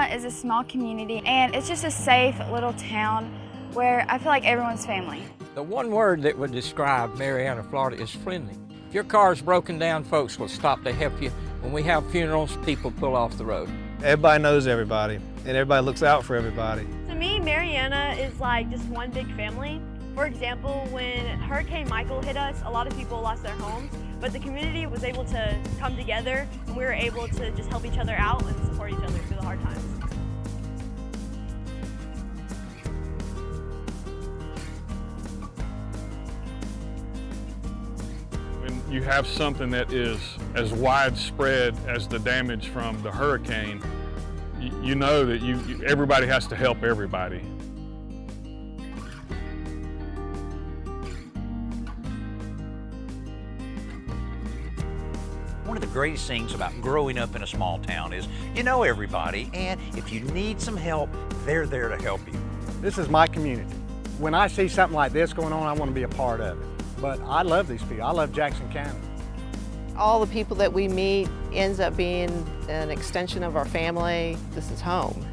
Marianna is a small community, and it's just a safe little town where I feel like everyone's family. The one word that would describe Marianna, Florida is friendly. If your car's broken down, folks will stop to help you. When we have funerals, people pull off the road. Everybody knows everybody, and everybody looks out for everybody. To me, Marianna is like just one big family. For example, when Hurricane Michael hit us, a lot of people lost their homes, but the community was able to come together, and we were able to just help each other out and support each other through the hard times. When you have something that is as widespread as the damage from the hurricane, you know that everybody has to help everybody. One of the greatest things about growing up in a small town is you know everybody, and if you need some help, they're there to help you. This is my community. When I see something like this going on, I want to be a part of it. But I love these people. I love Jackson County. All the people that we meet ends up being an extension of our family. This is home.